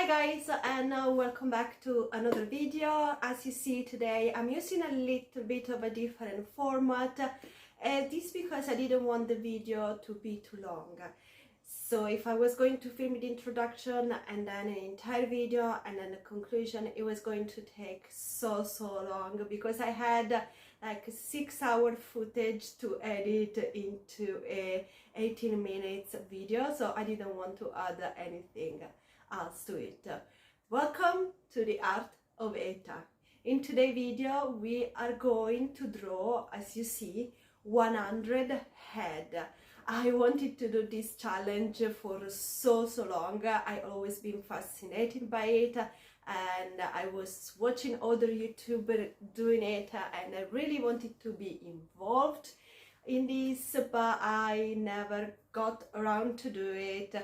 Hi guys, and welcome back to another video. As you see today, I'm using a little bit of a different format. This because I didn't want the video to be too long. So if I was going to film the introduction and then an entire video and then the conclusion, it was going to take so long because I had like 6-hour footage to edit into a 18 minutes video, so I didn't want to add anything else to it. Welcome to the art of ETA. In today's video we are going to draw, as you see, 100 head. I wanted to do this challenge for so long. I always been fascinated by it, and I was watching other YouTubers doing it, and I really wanted to be involved in this, but I never got around to do it.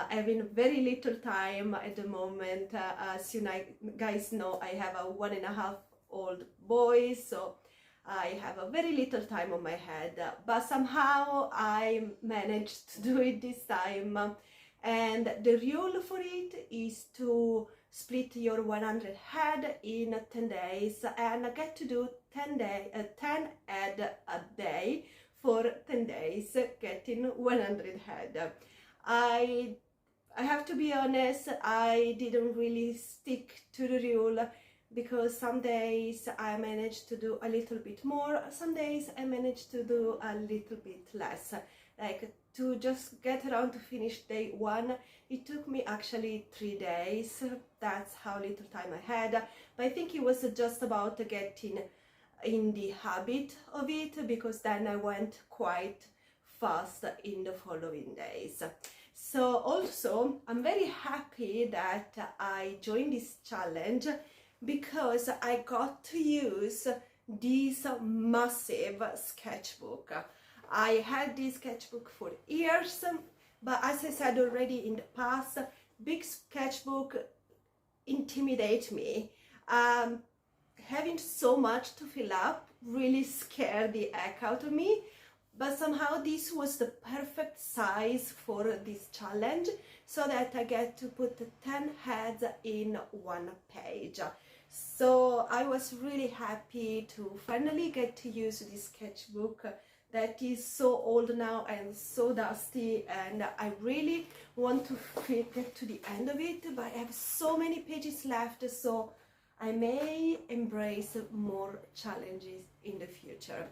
Having very little time at the moment. As you guys know, I have a 1.5-year-old boy, so I have a very little time on my head, but somehow I managed to do it this time. And the rule for it is to split your 100 head in 10 days, and I get to do 10 head a day for 10 days, getting 100 head. I have to be honest, I didn't really stick to the rule, because some days I managed to do a little bit more, some days I managed to do a little bit less. Like, to just get around to finish day one, it took me actually 3 days. That's how little time I had, but I think it was just about getting in the habit of it, because then I went quite fast in the following days. So also I'm very happy that I joined this challenge, because I got to use this massive sketchbook. I had this sketchbook for years, but as I said already in the past, big sketchbook intimidate me. Having so much to fill up really scared the heck out of me, but somehow this was the perfect size for this challenge, so that I get to put 10 heads in one page. So I was really happy to finally get to use this sketchbook that is so old now and so dusty, and I really want to get to the end of it, but I have so many pages left, so I may embrace more challenges in the future.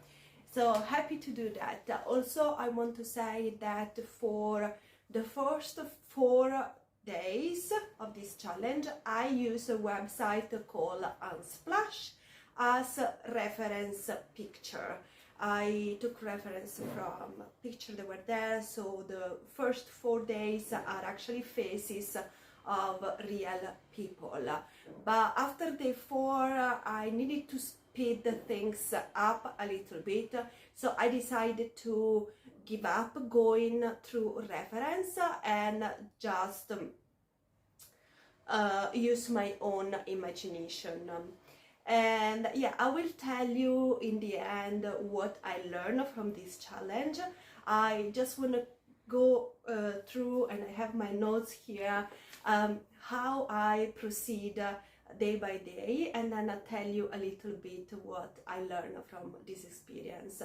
So happy to do that. Also, I want to say that for the first 4 days of this challenge, I use a website called Unsplash as a reference picture. I took reference from pictures that were there, so the first 4 days are actually faces of real people. But after day 4, I needed to speed the things up a little bit, so I decided to give up going through reference and just use my own imagination. And yeah, I will tell you in the end what I learned from this challenge. I just want to go through, and I have my notes here, how I proceed day by day, and then I'll tell you a little bit what I learned from this experience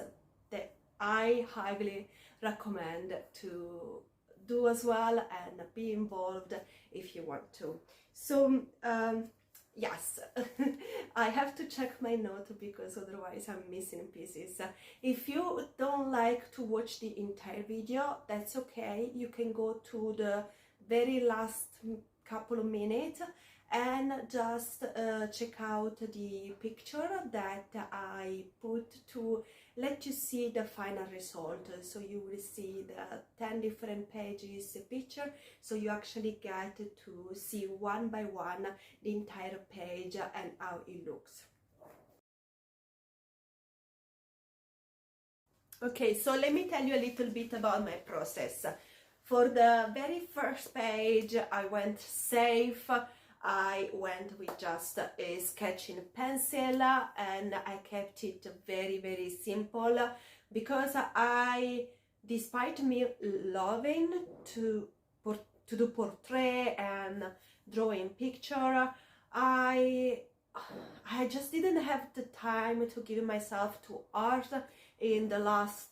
that I highly recommend to do as well and be involved if you want to. So yes, I have to check my note because otherwise I'm missing pieces. If you don't like to watch the entire video, that's okay. You can go to the very last couple of minutes and just check out the picture that I put to let you see the final result. So you will see the 10 different pages picture, so you actually get to see one by one the entire page and how it looks. Okay, so let me tell you a little bit about my process. For the very first page, I went safe. I went with just a sketching pencil, and I kept it very simple, because despite me loving to do portrait and drawing picture. I just didn't have the time to give myself to art in the last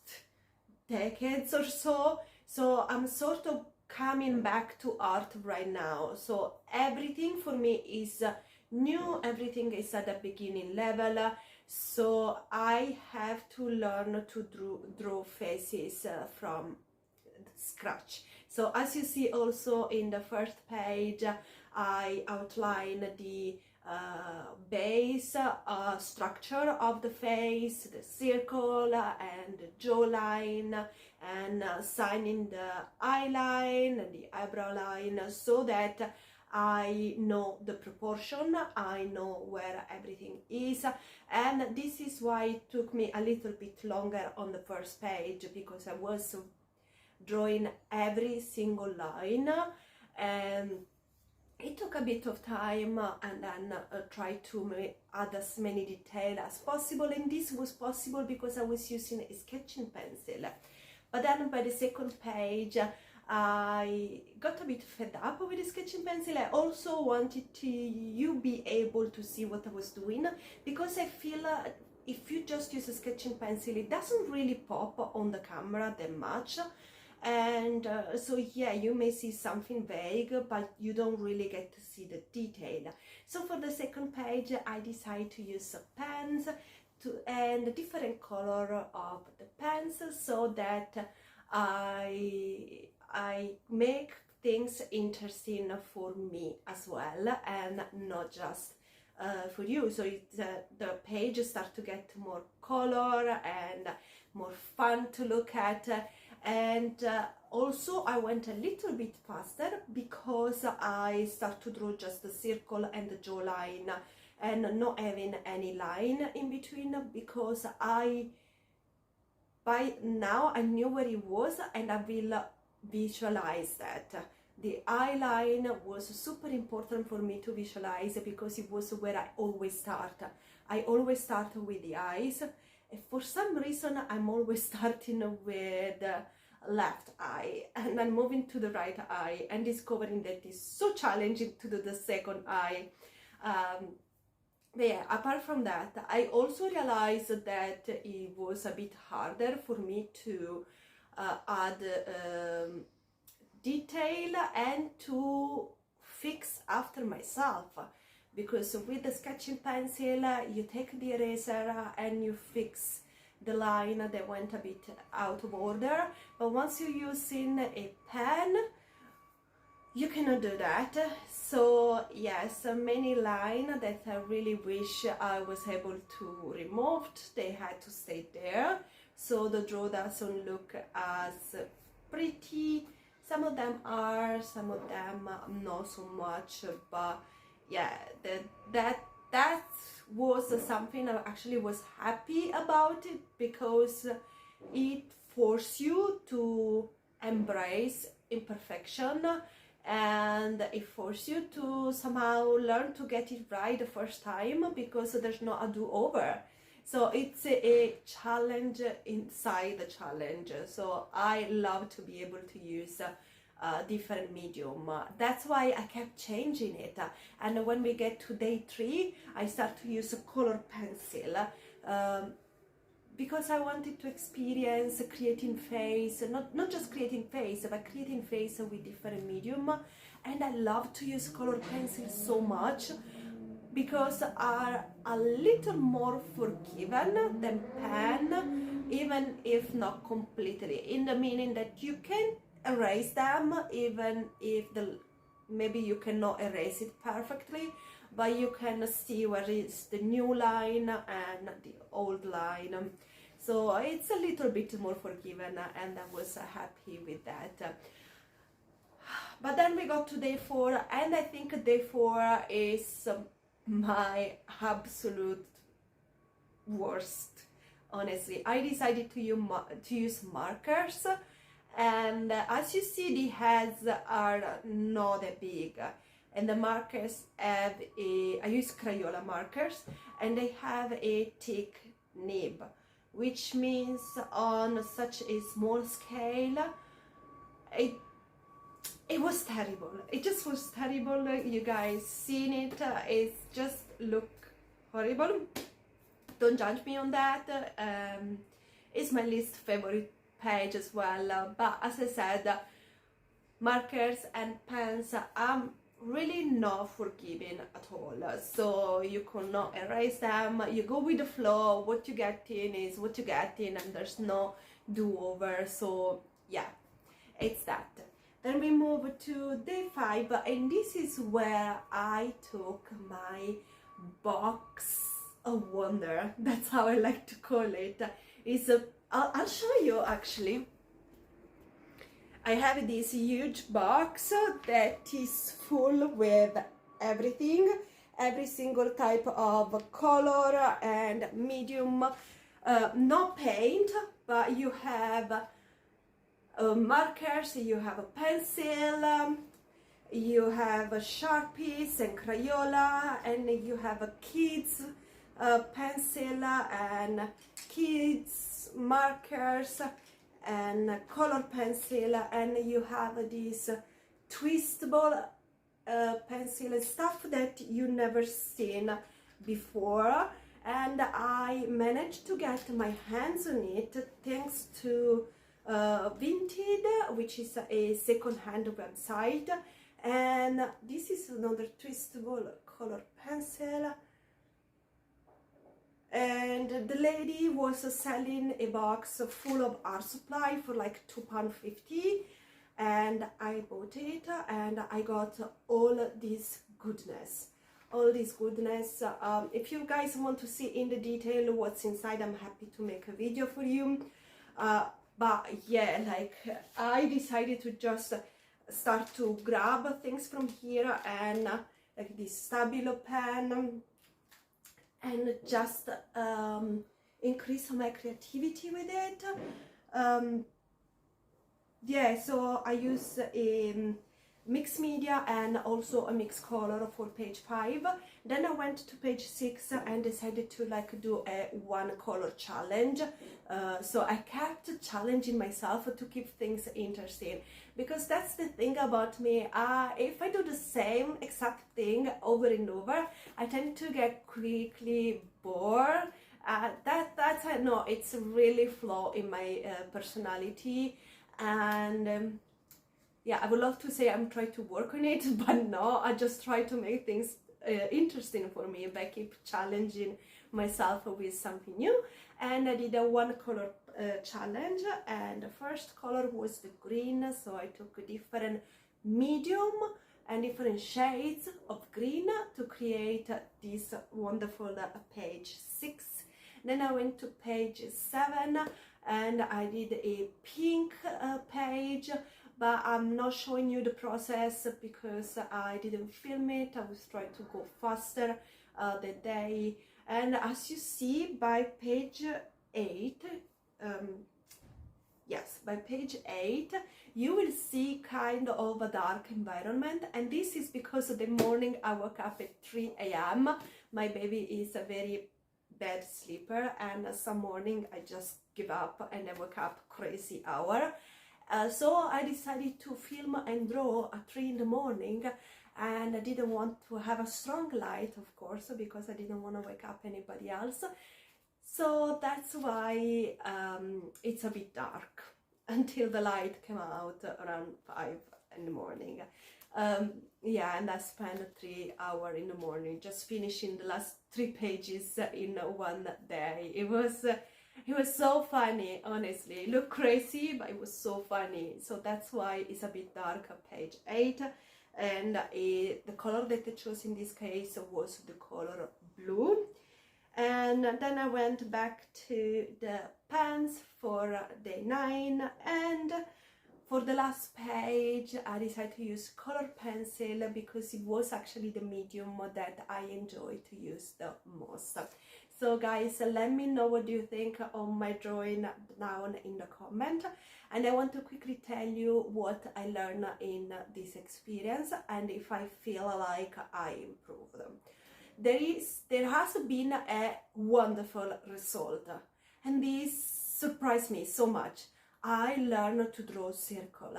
decades or so. So I'm sort of coming back to art right now. So everything for me is new, everything is at the beginning level. So I have to learn to draw faces from scratch. So as you see also in the first page, I outline the base structure of the face, the circle and the jawline, and signing the eyeline and the eyebrow line, so that I know the proportion, I know where everything is. And this is why it took me a little bit longer on the first page, because I was drawing every single line, and it took a bit of time, and then try to add as many details as possible. And this was possible because I was using a sketching pencil. But then by the second page, I got a bit fed up with the sketching pencil. I also wanted to be able to see what I was doing, because I feel if you just use a sketching pencil, it doesn't really pop on the camera that much. And so yeah, you may see something vague, but you don't really get to see the detail. So for the second page, I decided to use pens and a different color of the pens, so that I make things interesting for me as well, and not just for you. So the page starts to get more color and more fun to look at. And also I went a little bit faster, because I start to draw just the circle and the jawline, and not having any line in between, because by now I knew where it was, and I will visualize that. The eyeline was super important for me to visualize, because it was where I always start. I always start with the eyes. For some reason, I'm always starting with the left eye and then moving to the right eye, and discovering that it's so challenging to do the second eye. But yeah, apart from that, I also realized that it was a bit harder for me to add detail and to fix after myself. Because with the sketching pencil, you take the eraser and you fix the line that went a bit out of order. But once you're using a pen, you cannot do that. So yes, many lines that I really wish I was able to remove, they had to stay there. So the draw doesn't look as pretty. Some of them are, some of them not so much, but yeah, that was something I actually was happy about it, because it forced you to embrace imperfection, and it forced you to somehow learn to get it right the first time, because there's no a do-over. So it's a challenge inside the challenge. So I love to be able to use different medium. That's why I kept changing it. And when we get to day 3, I start to use a color pencil, because I wanted to experience creating face, not just creating face, but creating face with different medium. And I love to use color pencils so much, because are a little more forgiven than pen, even if not completely, in the meaning that you can erase them, even if maybe you cannot erase it perfectly, but you can see where is the new line and the old line. So it's a little bit more forgiven, and I was happy with that. But then we got to day 4, and I think day 4 is my absolute worst. Honestly, I decided to use markers, and as you see, the heads are not that big, and the markers have I use Crayola markers, and they have a thick nib, which means on such a small scale, it was terrible. It just was terrible. You guys seen it. It just look horrible. Don't judge me on that. It's my least favorite page as well. But as I said, markers and pens, I'm really not forgiving at all. So you cannot erase them. You go with the flow. What you get in is what you get in, and there's no do-over. So yeah, it's that. Then we move to day 5, and this is where I took my box of wonder. That's how I like to call it. I'll show you actually. I have this huge box that is full with everything, every single type of color and medium, not paint, but you have markers, you have a pencil, you have Sharpies and Crayola, and you have a kids pencil and kids markers and color pencil, and you have this twistable pencil and stuff that you never seen before. And I managed to get my hands on it thanks to Vinted, which is a second-hand website. And this is another twistable color pencil, and the lady was selling a box full of art supply for like £2.50, and I bought it, and I got all this goodness. If you guys want to see in the detail what's inside, I'm happy to make a video for you. But yeah, like I decided to just start to grab things from here, and like this Stabilo pen, and just increase my creativity with it. Yeah, so I use a mixed media and also a mixed color for page 5. Then I went to page 6 and decided to like do a one color challenge. So I kept challenging myself to keep things interesting, because that's the thing about me. If I do the same exact thing over and over, I tend to get quickly bored. That's I know it's really flaw in my personality, and yeah, I would love to say I'm trying to work on it, but no, I just try to make things interesting for me by keep challenging myself with something new. And I did a one color challenge, and the first color was the green, so I took a different medium and different shades of green to create this wonderful page 6. Then I went to page 7 and I did a pink page, but I'm not showing you the process because I didn't film it. I was trying to go faster that day. And as you see by page 8, yes, by page 8, you will see kind of a dark environment. And this is because of the morning I woke up at 3 a.m. My baby is a very bad sleeper, and some morning I just give up and I wake up crazy hour. So I decided to film and draw at 3 in the morning, and I didn't want to have a strong light, of course, because I didn't want to wake up anybody else. So that's why it's a bit dark until the light came out around 5 in the morning. Yeah, and I spent 3 hours in the morning just finishing the last 3 pages in one day. It was so funny, honestly. It looked crazy, but it was so funny. So that's why it's a bit dark at page 8. And the color that I chose in this case was the color blue. And then I went back to the pens for day 9, and for the last page I decided to use color pencil because it was actually the medium that I enjoy to use the most. So guys, let me know what do you think of my drawing down in the comment. And I want to quickly tell you what I learned in this experience and if I feel like I improved. There has been a wonderful result, and this surprised me so much. I learned to draw circle.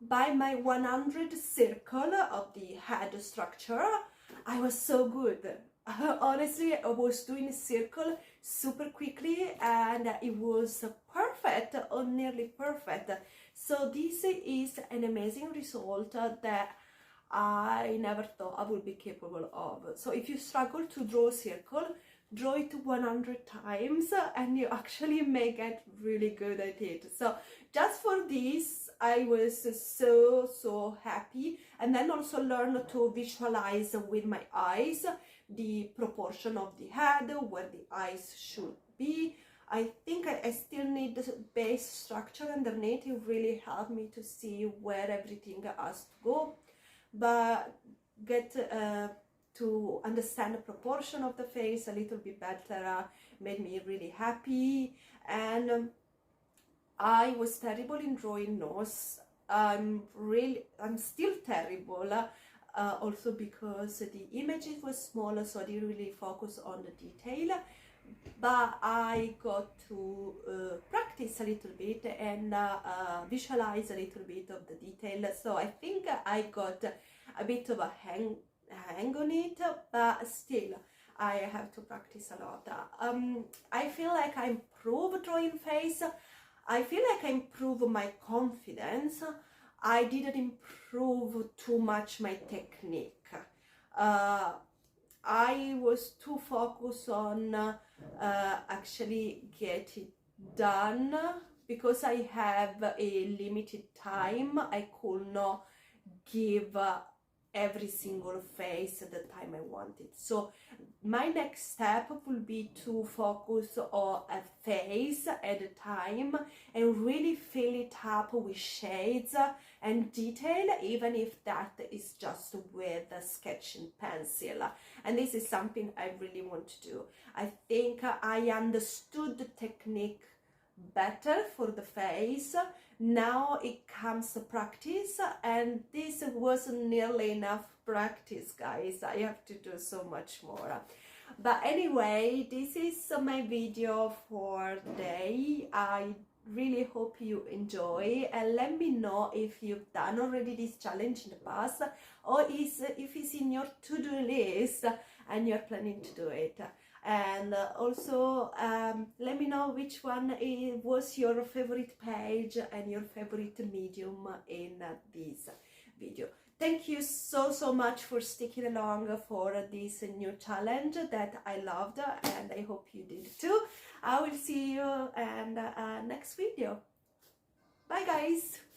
by my 100 circle of the head structure, I was so good. Honestly, I was doing a circle super quickly and it was perfect or nearly perfect. So this is an amazing result that I never thought I would be capable of. So if you struggle to draw a circle, draw it 100 times and you actually may get really good at it. So just for this, I was so happy, and then also learn to visualize with my eyes the proportion of the head, where the eyes should be. I think I still need the base structure underneath. It really helped me to see where everything has to go, but get to understand the proportion of the face a little bit better made me really happy. And I was terrible in drawing nose. I'm still terrible, also because the images were smaller, so I didn't really focus on the detail. But I got to practice a little bit and visualize a little bit of the detail. So I think I got a bit of a hang on it, but still I have to practice a lot. I feel like I improve drawing face. I feel like I improve my confidence. I didn't improve too much my technique. I was too focused on actually get it done, because I have a limited time. I could not give every single face at the time I wanted. So my next step will be to focus on a face at a time and really fill it up with shades and detail, even if that is just with a sketching pencil. And this is something I really want to do. I think I understood the technique better for the face. Now it comes to practice, and this wasn't nearly enough practice, guys. I have to do so much more. But anyway, this is my video for today. I really hope you enjoy, and let me know if you've done already this challenge in the past, or if it's in your to-do list and you're planning to do it. And also let me know which one was your favorite page and your favorite medium in this video. Thank you so much for sticking along for this new challenge that I loved, and I hope you did too. I will see you in next video. Bye guys.